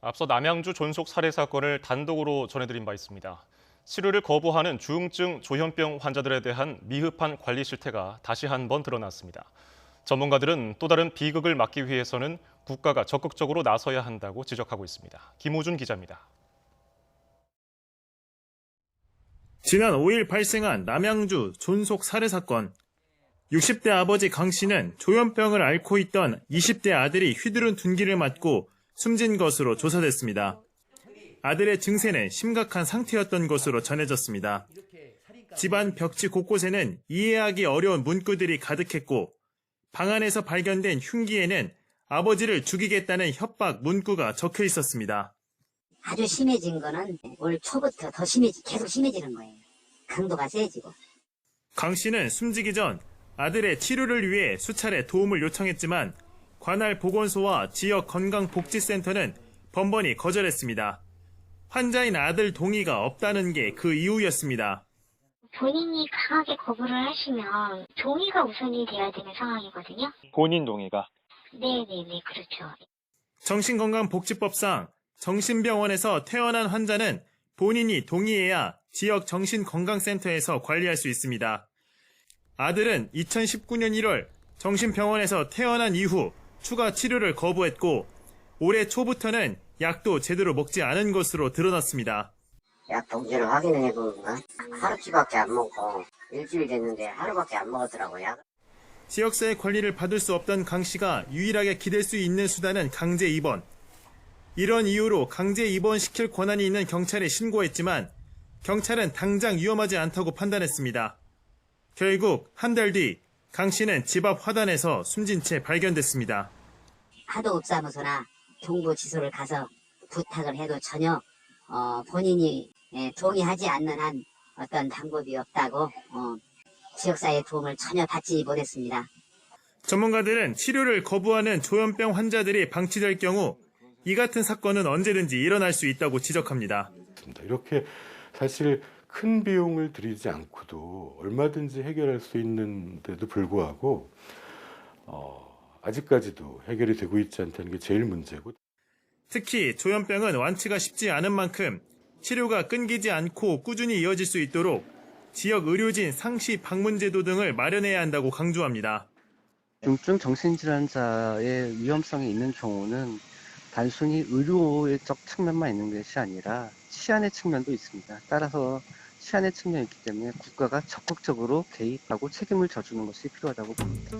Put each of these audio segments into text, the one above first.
앞서 남양주 존속 살해 사건을 단독으로 전해드린 바 있습니다. 치료를 거부하는 중증 조현병 환자들에 대한 미흡한 관리 실태가 다시 한번 드러났습니다. 전문가들은 또 다른 비극을 막기 위해서는 국가가 적극적으로 나서야 한다고 지적하고 있습니다. 김호준 기자입니다. 지난 5일 발생한 남양주 존속 살해 사건. 60대 아버지 강 씨는 조현병을 앓고 있던 20대 아들이 휘두른 둔기를 맞고 숨진 것으로 조사됐습니다. 아들의 증세는 심각한 상태였던 것으로 전해졌습니다. 집안 벽지 곳곳에는 이해하기 어려운 문구들이 가득했고 방 안에서 발견된 흉기에는 아버지를 죽이겠다는 협박 문구가 적혀 있었습니다. 아주 심해진 거는 올 초부터 더 계속 심해지는 거예요. 강도가 세지고. 강 씨는 숨지기 전 아들의 치료를 위해 수차례 도움을 요청했지만 관할 보건소와 지역 건강복지센터는 번번이 거절했습니다. 환자인 아들 동의가 없다는 게 그 이유였습니다. 본인이 강하게 거부를 하시면 동의가 우선이 돼야 되는 상황이거든요. 본인 동의가? 네네네, 그렇죠. 정신건강복지법상 정신병원에서 태어난 환자는 본인이 동의해야 지역 정신건강센터에서 관리할 수 있습니다. 아들은 2019년 1월 정신병원에서 태어난 이후 추가 치료를 거부했고 올해 초부터는 약도 제대로 먹지 않은 것으로 드러났습니다. 약 봉지를 확인을 해보면 하루치밖에 안 먹고 일주일 됐는데 하루밖에 안 먹었더라고요. 지역사회 관리를 받을 수 없던 강 씨가 유일하게 기댈 수 있는 수단은 강제 입원. 이런 이유로 강제 입원시킬 권한이 있는 경찰에 신고했지만 경찰은 당장 위험하지 않다고 판단했습니다. 결국 한 달 뒤 강 씨는 집 앞 화단에서 숨진 채 발견됐습니다. 하도읍사무소나 동부지소를 가서 부탁을 해도 전혀 본인이 동의하지 않는 한 어떤 방법이 없다고 지역사회의 도움을 전혀 받지 못했습니다. 전문가들은 치료를 거부하는 조현병 환자들이 방치될 경우 이 같은 사건은 언제든지 일어날 수 있다고 지적합니다. 이렇게 사실 큰 비용을 들이지 않고도 얼마든지 해결할 수 있는데도 불구하고 아직까지도 해결이 되고 있지 않다는 게 제일 문제고. 특히 조현병은 완치가 쉽지 않은 만큼 치료가 끊기지 않고 꾸준히 이어질 수 있도록 지역 의료진 상시 방문 제도 등을 마련해야 한다고 강조합니다. 중증 정신질환자의 위험성이 있는 경우는 단순히 의료적 측면만 있는 것이 아니라 치안의 측면도 있습니다. 따라서 치안의 측면이 있기 때문에 국가가 적극적으로 개입하고 책임을 져주는 것이 필요하다고 봅니다.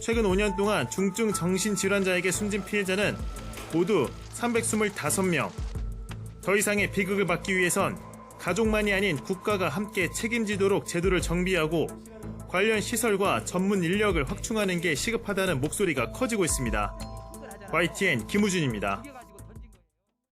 최근 5년 동안 중증 정신질환자에게 숨진 피해자는 모두 325명. 더 이상의 비극을 막기 위해선 가족만이 아닌 국가가 함께 책임지도록 제도를 정비하고 관련 시설과 전문 인력을 확충하는 게 시급하다는 목소리가 커지고 있습니다. YTN 김우준입니다.